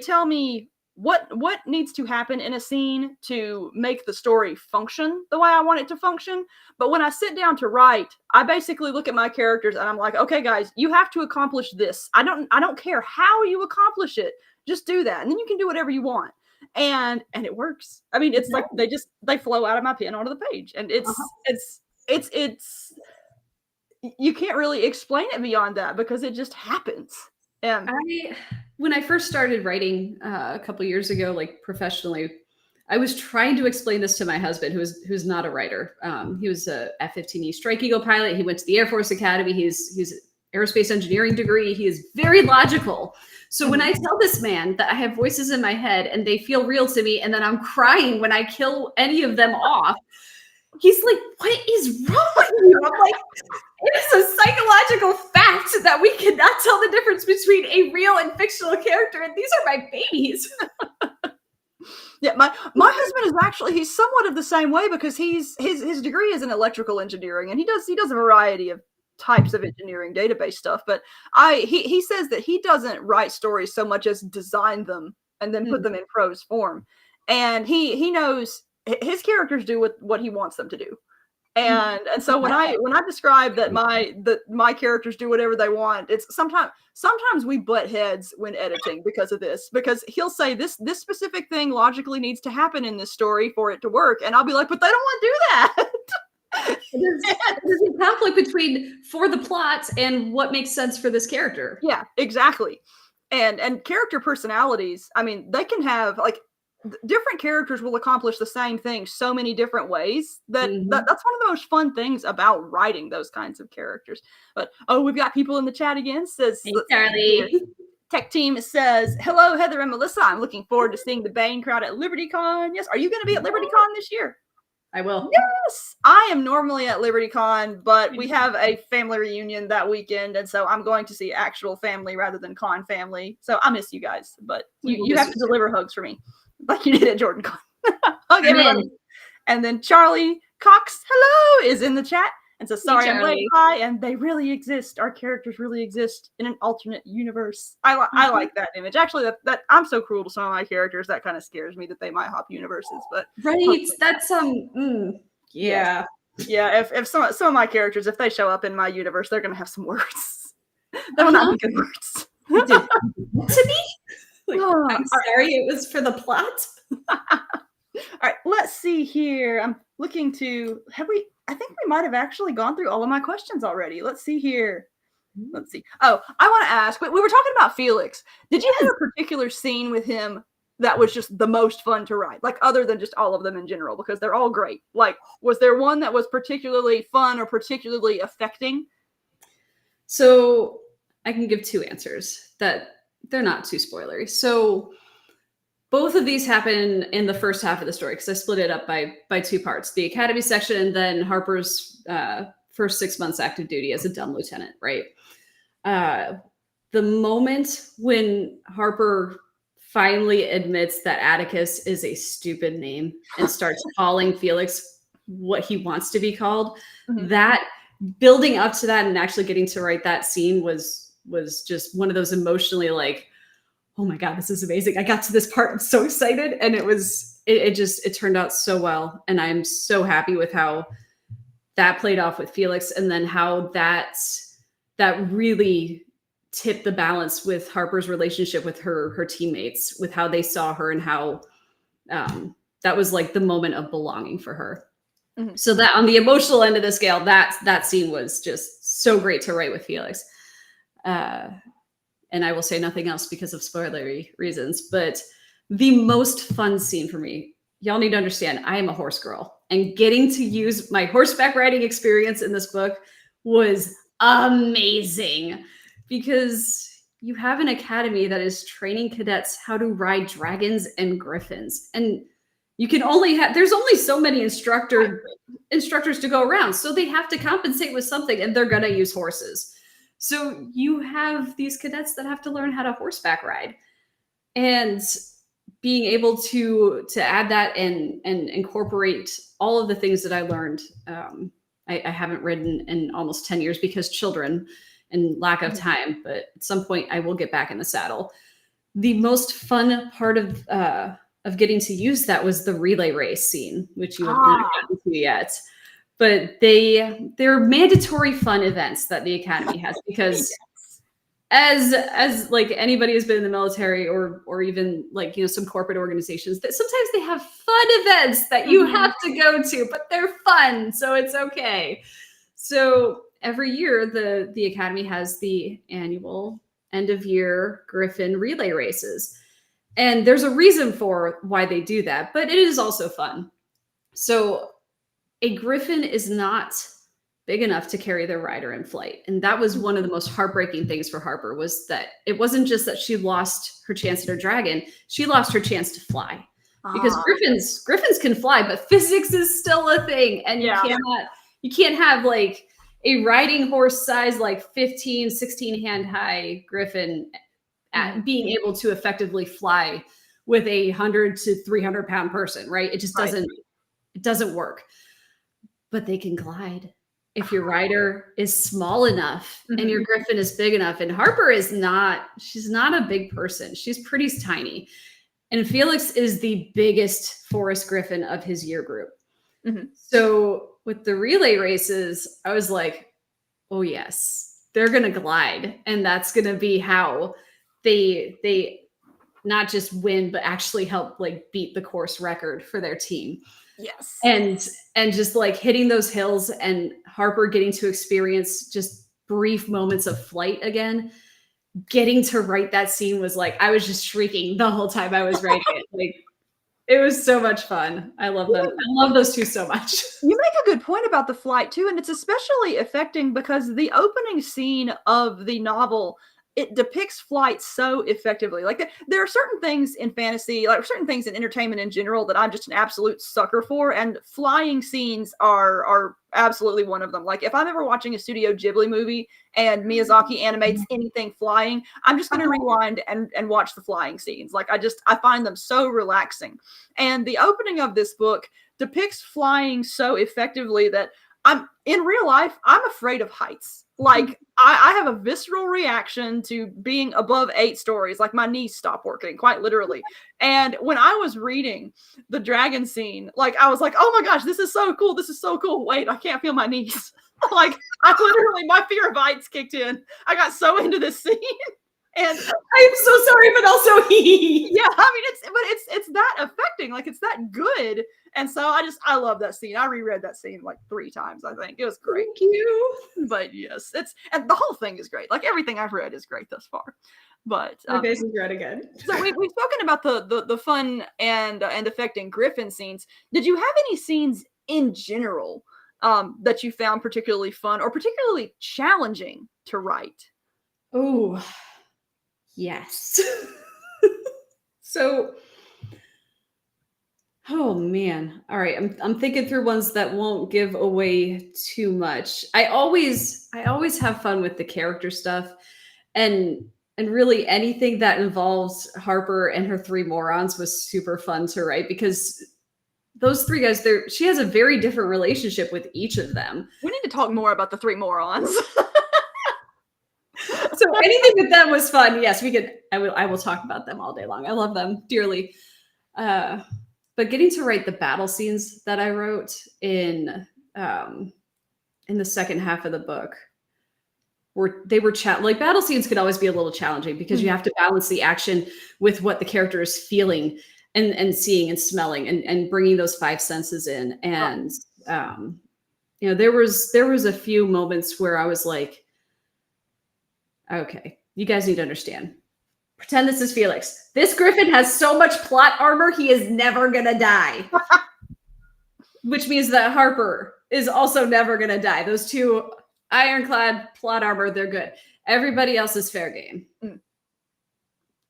tell me what needs to happen in a scene to make the story function the way I want it to function. But when I sit down to write, I basically look at my characters and I'm like, okay, guys, you have to accomplish this. I don't care how you accomplish it. Just do that. And then you can do whatever you want. And it works. I mean, it's like they flow out of my pen onto the page. And it's you can't really explain it beyond that because it just happens. When I first started writing a couple years ago, like professionally, I was trying to explain this to my husband, who's not a writer. He was a F-15E Strike Eagle pilot. He went to the Air Force Academy. He's an aerospace engineering degree. He is very logical. So when I tell this man that I have voices in my head and they feel real to me, and then I'm crying when I kill any of them off, he's like, "What is wrong with you?" I'm like, "It is a psychological fact that we cannot tell the difference between a real and fictional character, and these are my babies." Yeah, my husband is actually, he's somewhat of the same way because his degree is in electrical engineering, and he does a variety of types of engineering database stuff. But he says that he doesn't write stories so much as design them and then put them in prose form, and he knows his characters do what he wants them to do. And so when I describe that my characters do whatever they want, it's sometimes we butt heads when editing because of this, because he'll say this specific thing logically needs to happen in this story for it to work, and I'll be like, "But they don't want to do that." There's a conflict between for the plot and what makes sense for this character. Yeah, exactly. And character personalities, I mean, they can have, like, different characters will accomplish the same thing so many different ways that's one of the most fun things about writing those kinds of characters. But we've got people in the chat again. Says, hey, Charlie. Tech Team says, hello, Heather and Melissa. I'm looking forward to seeing the Bane crowd at LibertyCon. Yes. Are you going to be at LibertyCon this year? I will. Yes. I am normally at LibertyCon, but we have a family reunion that weekend. And so I'm going to see actual family rather than con family. So I miss you guys, but you have to deliver hugs for me like you did at JordanCon. Hug everybody. And then Charlie Cox, hello, is in the chat. And so sorry, I'm late. Hi, and they really exist. Our characters really exist in an alternate universe. I like that image. Actually, that I'm so cruel to some of my characters. That kind of scares me that they might hop universes. But right, that's yeah. If some of my characters, if they show up in my universe, they're gonna have some words. They will not be good words. To me, I'm sorry, it was for the plot. All right, let's see here. I'm looking to I think we might have actually gone through all of my questions already. Let's see here. Let's see. Oh, I want to ask, we were talking about Felix. Did you have a particular scene with him that was just the most fun to write? Like, other than just all of them in general, because they're all great. Like, was there one that was particularly fun or particularly affecting? So I can give two answers that they're not too spoilery. So both of these happen in the first half of the story because I split it up by two parts: the academy section, and then Harper's first 6 months active duty as a dumb lieutenant. Right. The moment when Harper finally admits that Atticus is a stupid name and starts calling Felix what he wants to be called, that building up to that and actually getting to write that scene was just one of those emotionally like, oh my God, this is amazing. I got to this part. I'm so excited. And it turned out so well. And I'm so happy with how that played off with Felix. And then how that really tipped the balance with Harper's relationship with her teammates, with how they saw her and how that was like the moment of belonging for her. So that on the emotional end of the scale, that scene was just so great to write with Felix. And I will say nothing else because of spoilery reasons, but the most fun scene for me, y'all need to understand, I am a horse girl, and getting to use my horseback riding experience in this book was amazing because you have an academy that is training cadets how to ride dragons and griffins. And you can there's only so many instructors to go around. So they have to compensate with something, and they're going to use horses. So you have these cadets that have to learn how to horseback ride, and being able to add that and incorporate all of the things that I learned. I haven't ridden in almost 10 years because children and lack of time, but at some point I will get back in the saddle. The most fun part of getting to use that was the relay race scene, which you have not gotten to yet. But they're mandatory fun events that the academy has because as like anybody who's been in the military or even like, some corporate organizations, that sometimes they have fun events that you have to go to, but they're fun. So it's okay. So every year the academy has the annual end of year Griffin relay races. And there's a reason for why they do that, but it is also fun. So a Griffin is not big enough to carry their rider in flight. And that was one of the most heartbreaking things for Harper, was that it wasn't just that she lost her chance at her dragon, she lost her chance to fly. Because Griffins can fly, but physics is still a thing. And you can't have like a riding horse size, like 15, 16 hand high Griffin at being able to effectively fly with a 100 to 300 pound person, right? It just doesn't work. But they can glide if your rider is small enough and your Griffin is big enough. And Harper she's not a big person. She's pretty tiny. And Felix is the biggest forest Griffin of his year group. So with the relay races, I was like, oh yes, they're going to glide. And that's going to be how they not just win, but actually help like beat the course record for their team. Yes. And just like hitting those hills and Harper getting to experience just brief moments of flight again, getting to write that scene was like, I was just shrieking the whole time I was writing it. Like, It was so much fun. I love them. I love those two so much. You make a good point about the flight too, and it's especially affecting because the opening scene of the novel, it depicts flight so effectively. Like there are certain things in fantasy, like certain things in entertainment in general that I'm just an absolute sucker for, and flying scenes are absolutely one of them. Like if I'm ever watching a Studio Ghibli movie and Miyazaki animates anything flying, I'm just going to rewind and watch the flying scenes. Like I find them so relaxing. And the opening of this book depicts flying so effectively that in real life, I'm afraid of heights. Like I have a visceral reaction to being above 8 stories. Like my knees stop working, quite literally. And when I was reading the dragon scene, like I was like, oh my gosh, this is so cool. This is so cool. Wait, I can't feel my knees. Like I literally, my fear of heights kicked in. I got so into this scene. And I'm so sorry, but also yeah, I mean it's that affecting, like it's that good. And so I love that scene. I reread that scene like 3 times, I think. It was great. Thank you. But yes, and the whole thing is great. Like everything I've read is great thus far. But my face is red again. So we've spoken about the fun and affecting griffin scenes. Did you have any scenes in general that you found particularly fun or particularly challenging to write? Oh, yes. So, oh man. All right. I'm thinking through ones that won't give away too much. I always have fun with the character stuff and really anything that involves Harper and her 3 morons was super fun to write because those 3 guys, she has a very different relationship with each of them. We need to talk more about the 3 morons. So anything with them was fun. Yes, we could. I will talk about them all day long. I love them dearly. But getting to write the battle scenes that I wrote in the second half of the book, like battle scenes could always be a little challenging because you have to balance the action with what the character is feeling and seeing and smelling and bringing those 5 senses in. And there was a few moments where I was like, okay, you guys need to understand. Pretend this is Felix. This griffin has so much plot armor, he is never gonna die. Which means that Harper is also never gonna die. Those 2 ironclad plot armor, they're good. Everybody else is fair game.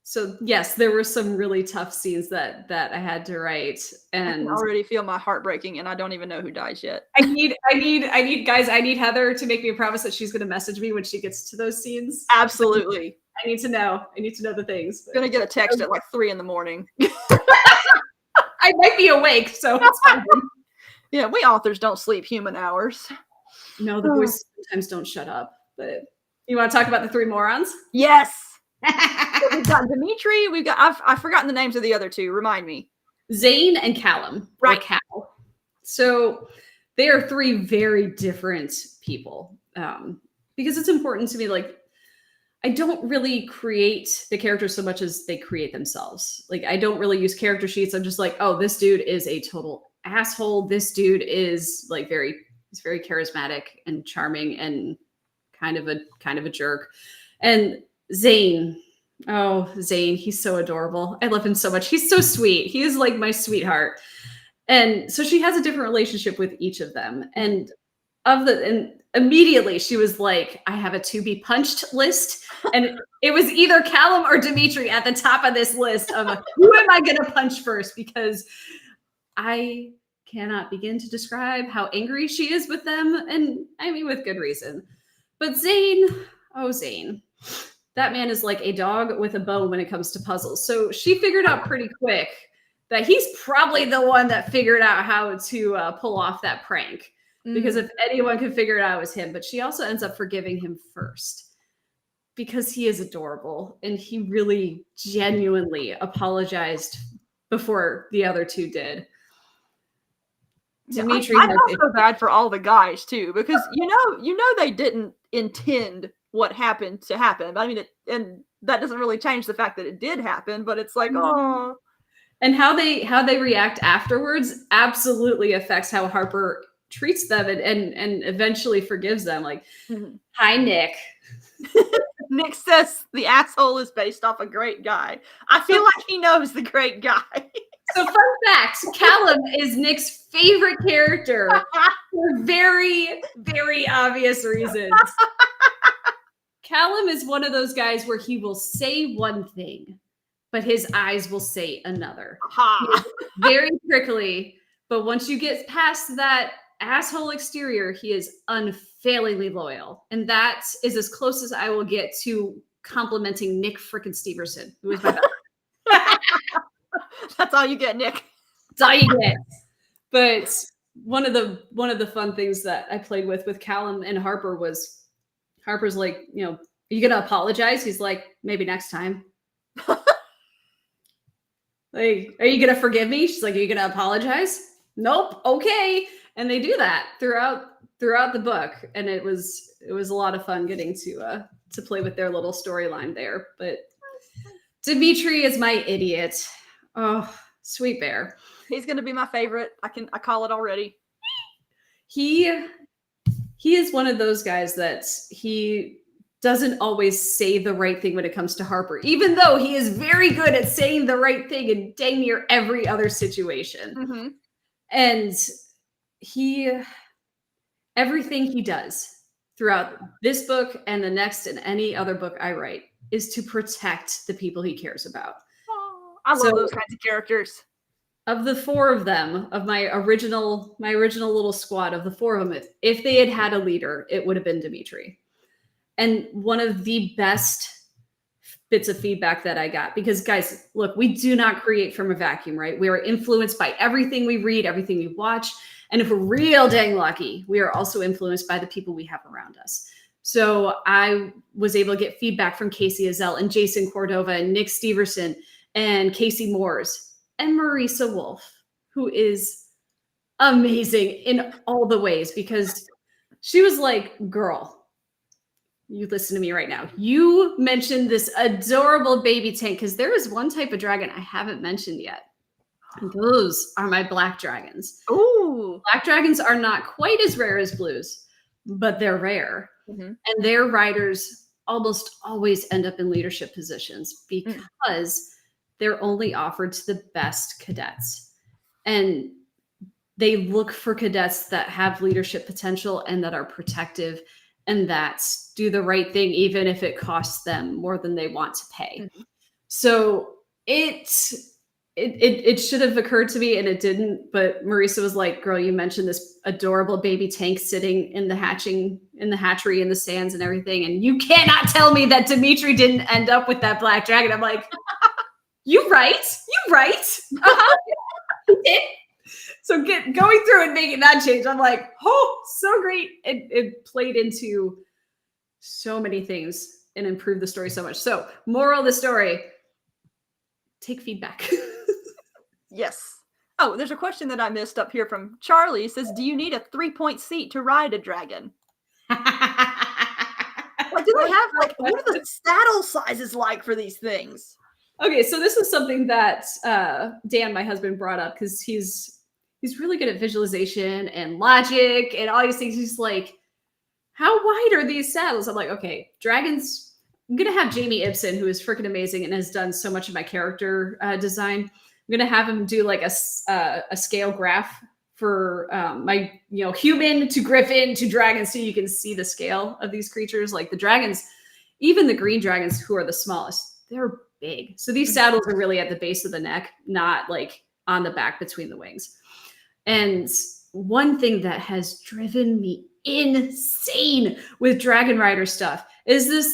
So yes, there were some really tough scenes that I had to write, and I can already feel my heart breaking, and I don't even know who dies yet. I need guys. I need Heather to make me a promise that she's going to message me when she gets to those scenes. Absolutely, I need to know. I need to know the things. I'm gonna get a text at like 3 in the morning. I might be awake, so it's fine. Yeah, we authors don't sleep human hours. No, the voices sometimes don't shut up. But you want to talk about the 3 morons? Yes. So we've got Dimitri. We've got I've forgotten the names of the other 2. Remind me. Zane and Callum. Right. Cal. So they are 3 very different people. Because it's important to me, like, I don't really create the characters so much as they create themselves. Like, I don't really use character sheets. I'm just like, oh, this dude is a total asshole. This dude is like he's very charismatic and charming and kind of a jerk. And Zane, he's so adorable. I love him so much. He's so sweet. He is like my sweetheart. And so she has a different relationship with each of them. And immediately she was like, I have a to be punched list. And it was either Callum or Dimitri at the top of this list of who am I going to punch first? Because I cannot begin to describe how angry she is with them. And I mean, with good reason. But Zane, that man is like a dog with a bone when it comes to puzzles. So she figured out pretty quick that he's probably the one that figured out how to pull off that prank. Because if anyone could figure it out, it was him. But she also ends up forgiving him first because he is adorable. And he really genuinely apologized before the other 2 did. Dimitri, I feel so bad for all the guys too, because you know they didn't intend what happened to happen. I mean, and that doesn't really change the fact that it did happen, but it's like, oh. And how they react afterwards absolutely affects how Harper treats them and eventually forgives them. Like, hi, Nick. Nick says the asshole is based off a great guy. I feel like he knows the great guy. So fun fact, Callum is Nick's favorite character for very, very obvious reasons. Callum is one of those guys where he will say one thing, but his eyes will say another. Very prickly, but once you get past that asshole exterior, he is unfailingly loyal. And that is as close as I will get to complimenting Nick frickin' Steverson, who is my best. That's all you get, Nick. That's all you get. But one of the fun things that I played with Callum and Harper was Harper's like, you know, are you gonna apologize? He's like, maybe next time. Like, are you gonna forgive me? She's like, are you gonna apologize? Nope. Okay. And they do that throughout the book, and it was a lot of fun getting to play with their little storyline there. But Dimitri is my idiot. Oh, sweet bear. He's gonna be my favorite. I call it already. He is one of those guys that he doesn't always say the right thing when it comes to Harper, even though he is very good at saying the right thing in dang near every other situation. Mm-hmm. And everything he does throughout this book and the next and any other book I write is to protect the people he cares about. Oh, I love those kinds of characters. Of the four of them, of my original little squad, of the four of them, if they had had a leader, it would have been Dimitri. And one of the best bits of feedback that I got, because guys, look, we do not create from a vacuum, right? We are influenced by everything we read, everything we watch. And if we're real dang lucky, we are also influenced by the people we have around us. So I was able to get feedback from Casey Azell and Jason Cordova and Nick Steverson and Casey Moores and Marissa Wolf, who is amazing in all the ways, because she was like, girl, you listen to me right now. You mentioned this adorable baby tank, because there is one type of dragon I haven't mentioned yet. And those are my black dragons. Ooh. Black dragons are not quite as rare as blues, but they're rare. Mm-hmm. And their riders almost always end up in leadership positions because they're only offered to the best cadets. And they look for cadets that have leadership potential and that are protective and that do the right thing, even if it costs them more than they want to pay. Mm-hmm. So it should have occurred to me and it didn't. But Marissa was like, girl, you mentioned this adorable baby tank sitting in the hatchery in the sands and everything. And you cannot tell me that Dimitri didn't end up with that black dragon. I'm like, you right. Uh-huh. So going through and making that change, I'm like, oh, so great. It played into so many things and improved the story so much. So moral of the story, take feedback. Yes. Oh, there's a question that I missed up here from Charlie. It says, do you need a 3-point seat to ride a dragon? Like, do they have, like, what are the saddle sizes like for these things? Okay, so this is something that Dan, my husband, brought up because he's really good at visualization and logic and all these things. He's like, how wide are these saddles? I'm like, okay, dragons. I'm going to have Jamie Ibsen, who is freaking amazing and has done so much of my character design. I'm going to have him do like a scale graph for my, human to griffin to dragon, so you can see the scale of these creatures. Like the dragons, even the green dragons, who are the smallest, they're big. So these saddles are really at the base of the neck, not like on the back between the wings. And one thing that has driven me insane with Dragon Rider stuff is this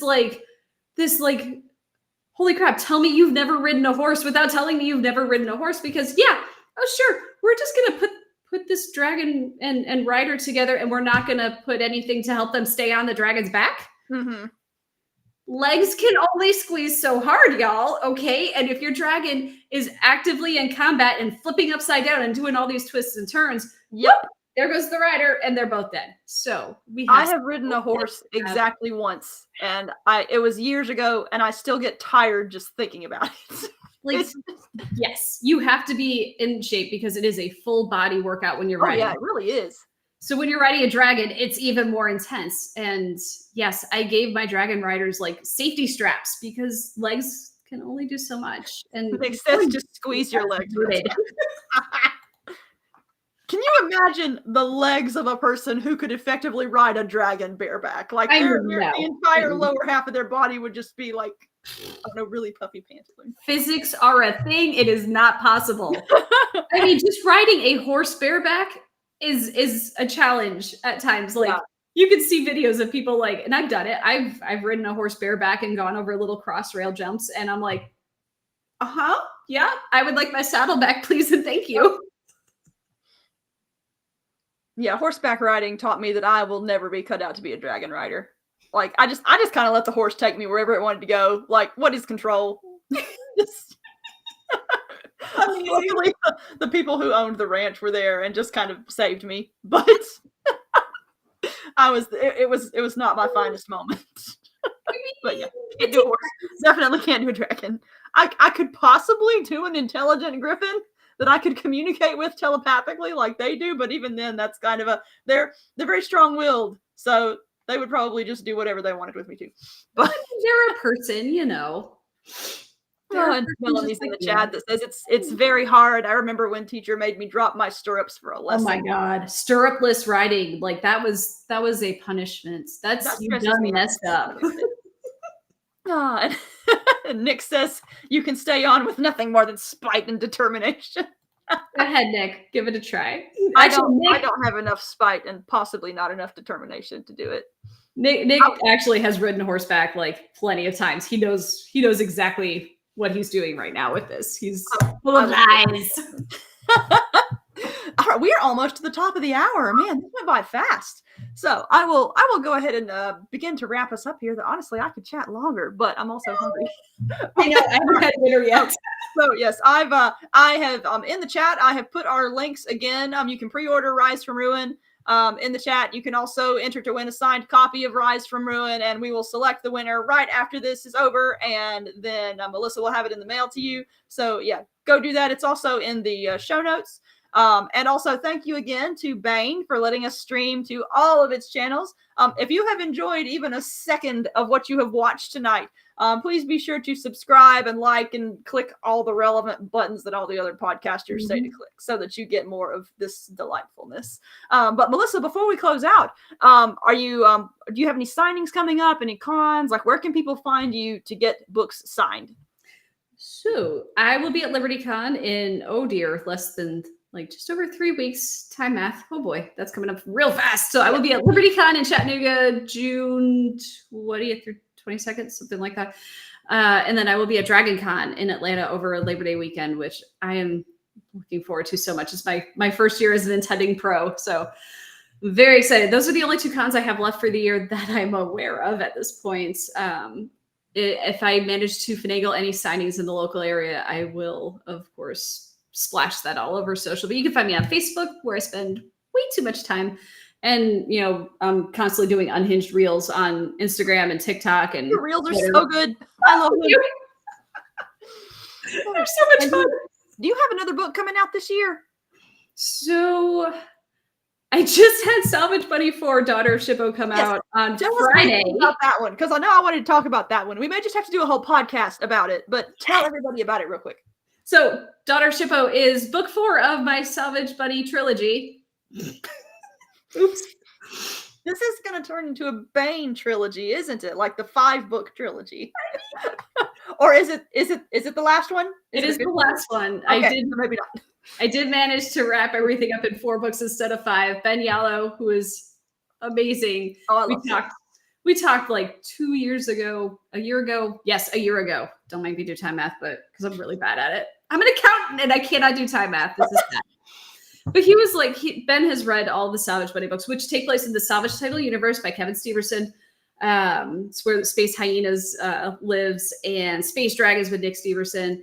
holy crap, tell me you've never ridden a horse without telling me you've never ridden a horse, because sure, we're just gonna put this dragon and rider together and we're not gonna put anything to help them stay on the dragon's back. Mm-hmm. Legs can only squeeze so hard, y'all, okay? And if your dragon is actively in combat and flipping upside down and doing all these twists and turns, yep, there goes the rider, and they're both dead. So I have ridden a horse exactly once, and it was years ago, and I still get tired just thinking about it. Like, yes, you have to be in shape because it is a full body workout when you're riding. Yeah, it really is. So when you're riding a dragon, it's even more intense. And yes, I gave my dragon riders like safety straps because legs can only do so much. And Nick says just squeeze your legs. Can you imagine the legs of a person who could effectively ride a dragon bareback? Like the entire lower half of their body would just be like, I don't know, really puffy pantaloons. Physics are a thing. It is not possible. I mean, just riding a horse bareback is a challenge at times. Like you can see videos of people like, and I've done it. I've ridden a horse bareback and gone over little cross rail jumps, and I'm like, yeah, I would like my saddle back, please, and thank you. Yeah, horseback riding taught me that I will never be cut out to be a dragon rider. Like I just kind of let the horse take me wherever it wanted to go. Like, what is control? Luckily, the people who owned the ranch were there and just kind of saved me. But it was not my finest moment. But yeah, can't do a horse. Definitely can't do a dragon. I could possibly do an intelligent griffin that I could communicate with telepathically like they do, but even then, that's kind of they're very strong-willed, so they would probably just do whatever they wanted with me too. But they're a person, you know. And Melanie's in the chat that says it's very hard. I remember when teacher made me drop my stirrups for a lesson. Oh my god, stirrupless riding, like that was a punishment. That's you done messed up. God. And Nick says you can stay on with nothing more than spite and determination. Go ahead, Nick. Give it a try. I don't have enough spite and possibly not enough determination to do it. Nick actually has ridden horseback like plenty of times. He knows exactly what he's doing right now with this. He's full of lies. All right, we are almost to the top of the hour. Man, this went by fast. So I will go ahead and begin to wrap us up here. That honestly, I could chat longer, but I'm also hungry. I know I haven't had dinner yet. So yes, I have in the chat. I have put our links again. You can pre-order Rise from Ruin in the chat. You can also enter to win a signed copy of Rise from Ruin, and we will select the winner right after this is over, and then Melissa will have it in the mail to you. So yeah, go do that. It's also in the show notes. And also thank you again to Bane for letting us stream to all of its channels. If you have enjoyed even a second of what you have watched tonight, please be sure to subscribe and like and click all the relevant buttons that all the other podcasters say to click so that you get more of this delightfulness. But Melissa, before we close out, do you have any signings coming up, any cons? Like, where can people find you to get books signed? So I will be at LibertyCon in, oh dear, less than like just over 3 weeks. Time math. Oh boy, that's coming up real fast. So I will be at LibertyCon in Chattanooga, June 20th through 22nd, something like that. And then I will be at DragonCon in Atlanta over Labor Day weekend, which I am looking forward to so much. It's my first year as an intending pro. So I'm very excited. Those are the only 2 cons I have left for the year that I'm aware of at this point. If I manage to finagle any signings in the local area, I will, of course, splash that all over social. But you can find me on Facebook, where I spend way too much time. And, you know, I'm constantly doing unhinged reels on Instagram and TikTok. And your reels are so good. I love them. They're so much fun. Do you have another book coming out this year? So I just had Salvage Bunny 4, Daughter of Shippo come out on Friday. About that one, because I know I wanted to talk about that one. We may just have to do a whole podcast about it, but tell everybody about it real quick. So Daughter of Shippo is book 4 of my Salvage Bunny trilogy. Oops. This is going to turn into a Bane trilogy, isn't it? Like the 5-book trilogy. Or is it the last one? It is the last one. Okay, maybe not. I did manage to wrap everything up in 4 books instead of 5. Ben Yallow, who is amazing. Oh, we talked like 2 years ago, a year ago. Yes, a year ago. Don't make me do time math, but because I'm really bad at it. I'm an accountant and I cannot do time math. This is bad. But he was like, Ben has read all the Salvage Bunny books, which take place in the Salvage Title universe by Kevin Steverson. It's where the Space Hyenas lives, and Space Dragons with Nick Steverson.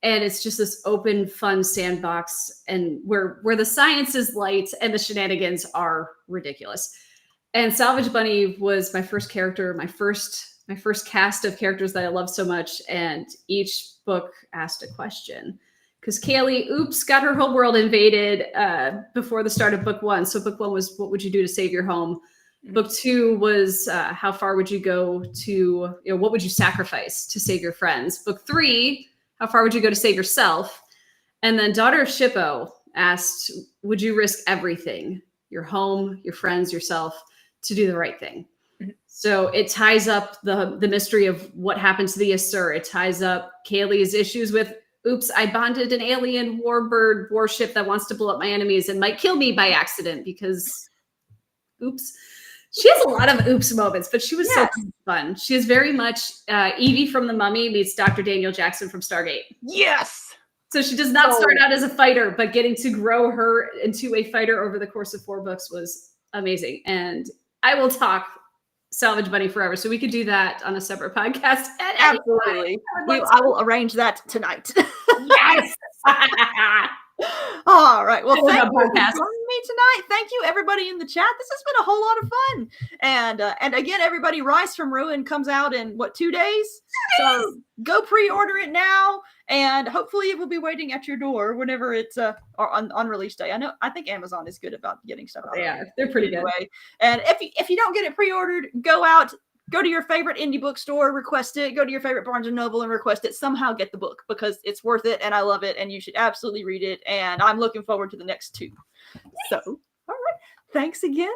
And it's just this open, fun sandbox, and where the science is light and the shenanigans are ridiculous. And Salvage Bunny was my first character, my first cast of characters that I love so much. And each book asked a question. Because Kaylee, got her whole world invaded before the start of book 1. So book 1 was, what would you do to save your home? Book 2 was how far would you go to, what would you sacrifice to save your friends? Book 3, how far would you go to save yourself? And then Daughter of Shippo asked, would you risk everything, your home, your friends, yourself, to do the right thing? So it ties up the mystery of what happened to the Asur. It ties up Kaylee's issues with, oops, I bonded an alien warbird warship that wants to blow up my enemies and might kill me by accident because, oops. She has a lot of oops moments, but she was so fun. She is very much Evie from The Mummy meets Dr. Daniel Jackson from Stargate. Yes. So she does not start out as a fighter, but getting to grow her into a fighter over the course of 4 books was amazing. And I will talk Salvage Bunny forever, so we could do that on a separate podcast. Absolutely. I will arrange that tonight. Yes. All right. Well, thank you for joining me tonight. Thank you, everybody in the chat. This has been a whole lot of fun. And again, everybody, Rise from Ruin comes out in 2 days? So go pre-order it now, and hopefully it will be waiting at your door whenever it's on release day. I think Amazon is good about getting stuff out. Yeah, they're pretty good. And if you don't get it pre-ordered, go to your favorite indie bookstore, request it. Go to your favorite Barnes & Noble and request it. Somehow get the book because it's worth it and I love it and you should absolutely read it. And I'm looking forward to the next 2. So, all right. Thanks again.